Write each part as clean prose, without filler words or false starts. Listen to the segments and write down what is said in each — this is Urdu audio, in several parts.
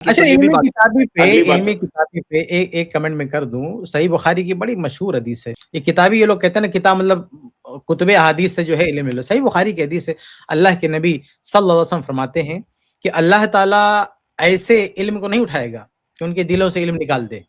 اچھا علمی کتابی پہ ایک کمنٹ میں کر دوں، صحیح بخاری کی بڑی مشہور حدیث ہے، یہ کتابی یہ لوگ کہتے ہیں نا کتاب مطلب کتب احادیث سے جو ہے علم لو، صحیح بخاری کی حدیث ہے، اللہ کے نبی صلی اللہ علیہ وسلم فرماتے ہیں کہ اللہ تعالیٰ ایسے علم کو نہیں اٹھائے گا کہ ان کے دلوں سے علم نکال دے،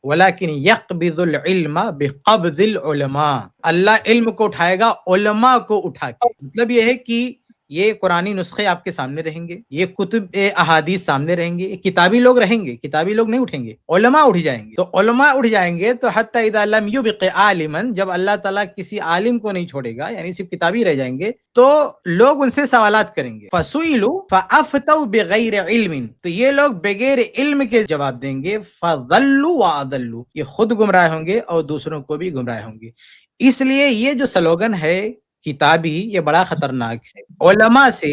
ولیکن یقبض العلم بقبض العلماء، اللہ علم کو اٹھائے گا علماء کو اٹھا کے، مطلب یہ ہے کہ یہ قرآنی نسخے آپ کے سامنے رہیں گے، یہ کتب احادیث سامنے رہیں گے، یہ کتابی لوگ رہیں گے، کتابی لوگ نہیں اٹھیں گے، علماء اٹھ جائیں گے، تو علماء اٹھ جائیں گے تو حتی اذا لم یبق عالما، جب اللہ تعالیٰ کسی عالم کو نہیں چھوڑے گا یعنی صرف کتابی رہ جائیں گے تو لوگ ان سے سوالات کریں گے، فسئلوا فافتوا بغیر علم، تو یہ لوگ بغیر علم کے جواب دیں گے، فضلوا واضلوا، یہ خود گمراہ ہوں گے اور دوسروں کو بھی گمراہ ہوں گے۔ اس لیے یہ جو سلوگن ہے کتابی، یہ بڑا خطرناک ہے، علماء سے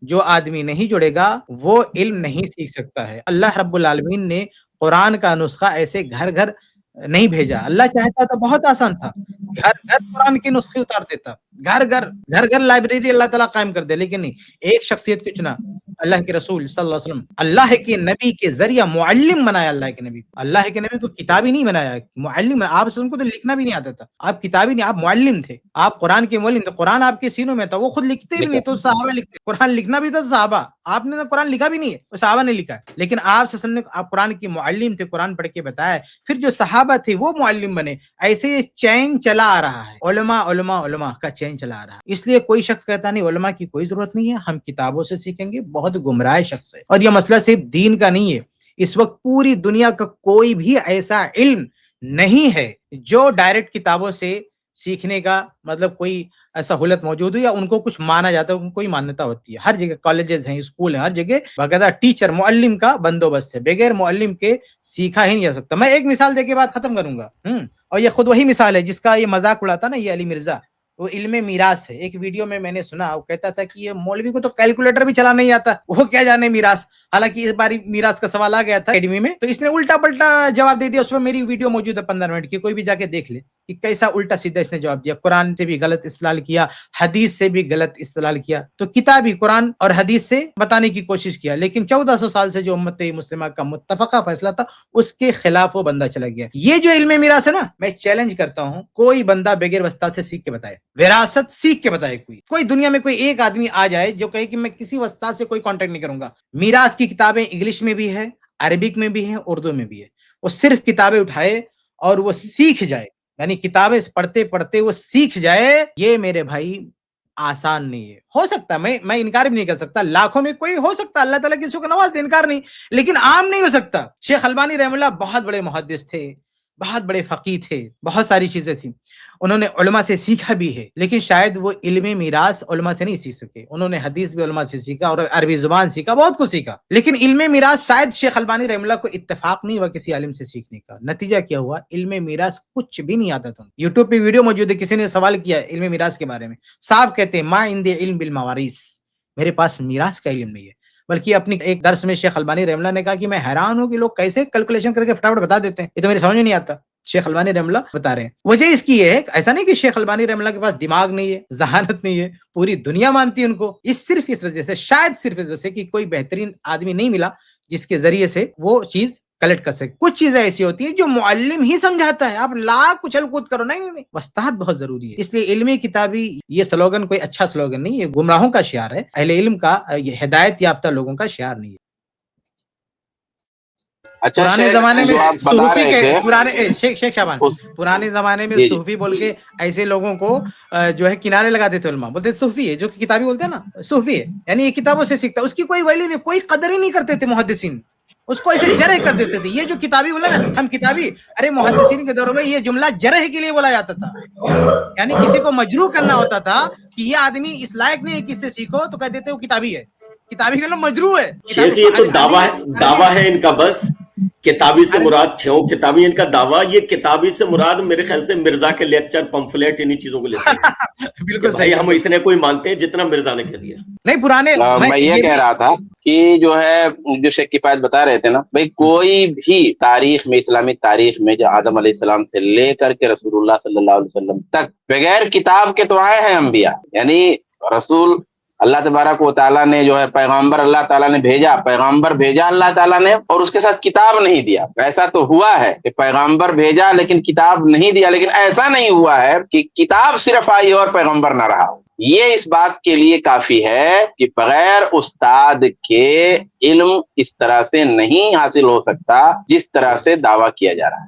جو آدمی نہیں جڑے گا وہ علم نہیں سیکھ سکتا ہے۔ اللہ رب العالمین نے قرآن کا نسخہ ایسے گھر گھر نہیں بھیجا، اللہ چاہتا تو بہت آسان تھا، گھر گھر قرآن کے نسخے اتار دیتا، گھر گھر لائبریری اللہ تعالیٰ قائم کر دے، لیکن نہیں، ایک شخصیت کو چنا، اللہ کے رسول صلی اللہ علیہ وسلم، اللہ کے نبی کے ذریعہ معلم بنایا، اللہ کے نبی کو، اللہ کے نبی کو کتابی نہیں بنایا، معلم، آپ سے ان کو تو لکھنا بھی نہیں آتا تھا، آپ کتابی نہیں، آپ معلم تھے، آپ قرآن کے معلم تھے، قرآن آپ کے سینوں میں تھا، وہ خود لکھتے بھی نہیں تو صحابہ لکھتے، قرآن لکھنا بھی تھا تو صحابہ، آپ نے قرآن لکھا بھی نہیں ہے، وہ صحابہ نے لکھا ہے، لیکن آپ صلی اللہ علیہ وسلم نے آپ قرآن کے معلم تھے، قرآن پڑھ کے بتایا، پھر جو صحابہ تھے وہ معلم بنے، ایسے یہ چین چلا آ رہا ہے، علماء علماء علماء کا چین چلا آ رہا ہے، اس لیے کوئی شخص کہتا نہیں علماء کی کوئی ضرورت نہیں ہے، ہم کتابوں سے سیکھیں گے، بہت گمراہ شخص ہے، اور یہ مسئلہ صرف دین کا نہیں ہے، اس وقت پوری دنیا کا کوئی بھی ایسا علم نہیں ہے جو ڈائریکٹ کتابوں سے سیکھنے کا مطلب کوئی ایسا حلت موجود ہو یا ان کو کچھ مانا جاتا ہے، ان کو کوئی مانتا ہوتی ہے، ہر جگہ کالجز ہیں، اسکول ہیں، ہر جگہ باقاعدہ ٹیچر معلم کا بندوبست ہے، بغیر معلم کے سیکھا ہی نہیں جا سکتا۔ میں ایک مثال دے کے بعد ختم کروں گا، اور یہ خود وہی مثال ہے جس کا یہ مذاق اڑاتا نا یہ علی مرزا، وہ علم میراث ہے، ایک ویڈیو میں نے سنا، وہ کہتا تھا کہ یہ مولوی کو تو کیلکولیٹر بھی چلا نہیں آتا، وہ کیا جانے میراث، حالانکہ اس بار میراث کا سوال آ گیا تھا اکیڈمی میں، تو اس نے الٹا پلٹا جواب دے دیا، اس میں میری ویڈیو موجود ہے 15 منٹ کی، کوئی بھی جا کے دیکھ لے کہ کیسا الٹا سیدھا اس نے جواب دیا، قرآن سے بھی غلط استدلال کیا، حدیث سے بھی غلط استدلال کیا، تو کتابی قرآن اور حدیث سے بتانے کی کوشش کیا، لیکن 1400 سال سے جو امت مسلمہ کا متفقہ فیصلہ تھا اس کے خلاف وہ بندہ چلا گیا۔ یہ جو علم میراث ہے نا، میں چیلنج کرتا ہوں کوئی بندہ بغیر واسطہ سے سیکھ کے بتائے، وراثت سیکھ کے بتائے، کوئی دنیا میں کوئی ایک آدمی آ جائے جو کہے کہ میں کسی واسطہ سے کوئی کانٹیکٹ نہیں کروں گا۔ میراث کی کتابیں انگلش میں بھی ہے، عربک میں بھی ہیں، اردو میں بھی ہے، وہ صرف کتابیں اٹھائے اور وہ سیکھ جائے، یعنی کتابیں پڑھتے پڑھتے وہ سیکھ جائے، یہ میرے بھائی آسان نہیں ہے، ہو سکتا ہے، میں انکار بھی نہیں کر سکتا، لاکھوں میں کوئی ہو سکتا، اللہ تعالیٰ کسی کو نواز دے، انکار نہیں، لیکن عام نہیں ہو سکتا۔ شیخ البانی رحمہ اللہ بہت بڑے محدث تھے، بہت بڑے فقیہ تھے، بہت ساری چیزیں تھیں، انہوں نے علماء سے سیکھا بھی ہے، لیکن شاید وہ علم میراث علماء سے نہیں سیکھ سکے، انہوں نے حدیث بھی علماء سے سیکھا اور عربی زبان سیکھا، بہت کچھ سیکھا، لیکن علم میراث شاید شیخ البانی رحمہ اللہ کو اتفاق نہیں ہوا کسی عالم سے سیکھنے کا، نتیجہ کیا ہوا، علم میراث کچھ بھی نہیں آتا تھا۔ یوٹیوب پہ ویڈیو موجود ہے، کسی نے سوال کیا علم میراث کے بارے میں، صاحب کہتے ہیں ما عندي علم بالمواريث، میرے پاس میراث کا علم نہیں ہے، بلکہ اپنی ایک درس میں شیخ البانی رحمہ اللہ نے کہا کہ میں حیران ہوں کہ لوگ کیسے کیلکولیشن کر کے فٹافٹ بتا دیتے ہیں، یہ تو میرے سمجھ میں نہیں آتا۔ شیخ البانی رحمہ اللہ بتا رہے ہیں وجہ اس کی یہ ہے، ایسا نہیں کہ شیخ البانی رحمہ اللہ کے پاس دماغ نہیں ہے، ذہانت نہیں ہے، پوری دنیا مانتی ہے ان کو، صرف اس وجہ سے، شاید صرف اس وجہ سے کہ کوئی بہترین آدمی نہیں ملا جس کے ذریعے سے وہ چیز کلیکٹ کر سکے۔ کچھ چیزیں ایسی ہوتی ہیں جو معلم ہی سمجھاتا ہے، آپ لاکھ اچھل کود کرو، نہیں، وسطات بہت ضروری ہے۔ اس لیے علمی کتابی یہ سلوگن کوئی اچھا سلوگن نہیں، یہ گمراہوں کا شعار ہے، اہل علم کا، یہ ہدایت یافتہ لوگوں کا شعار نہیں ہے۔ پرانے زمانے میں صوفی کے شیخ شعبان، پرانے زمانے میں صوفی بول کے ایسے لوگوں کو جو ہے کنارے لگا دیتے علماء، بولتے صوفی ہے، جو کتابی بولتے ہیں نا صوفی ہے، یعنی یہ کتابوں سے سیکھتا، اس کی کوئی ویلیو نہیں، کوئی قدر ہی نہیں کرتے تھے محدثین، اس کو ایسے جرح کر دیتے تھے۔ یہ جو کتابی بولا نا ہم کتابی، ارے محدثین کے دور میں یہ جملہ جرح کے لیے بولا جاتا تھا، یعنی کسی کو مجروح کرنا ہوتا تھا کہ یہ آدمی اس لائق نہیں ہے کہ اس سے سیکھو، تو کہہ دیتے وہ کتابی ہے، کتابی کا مجروح ہے۔ یہ تو دعویٰ ہے ان کا، بس کتابی سے مراد چھو کتابی ان کا دعویٰ، یہ کتابی سے مراد میرے خیال سے مرزا کے لیکچر پمفلیٹ انہی چیزوں کو لیتے ہیں۔ بالکل صحیح، ہم اتنے کوئی مانتے ہیں جتنا مرزا نے کہہ دیا نہیں پرانے۔ میں یہ کہہ رہا تھا کہ جو ہے جو شیخ کفایت بتا رہے تھے نا بھائی، کوئی بھی تاریخ میں، اسلامی تاریخ میں، جو آدم علیہ السلام سے لے کر کے رسول اللہ صلی اللہ علیہ وسلم تک بغیر کتاب کے تو آئے ہیں انبیاء، یعنی رسول اللہ تبارک و تعالیٰ نے جو ہے پیغمبر اللہ تعالیٰ نے بھیجا، پیغمبر بھیجا اللہ تعالیٰ نے، اور اس کے ساتھ کتاب نہیں دیا۔ ایسا تو ہوا ہے کہ پیغمبر بھیجا لیکن کتاب نہیں دیا، لیکن ایسا نہیں ہوا ہے کہ کتاب صرف آئی اور پیغمبر نہ رہا ہو۔ یہ اس بات کے لیے کافی ہے کہ بغیر استاد کے علم اس طرح سے نہیں حاصل ہو سکتا جس طرح سے دعویٰ کیا جا رہا ہے۔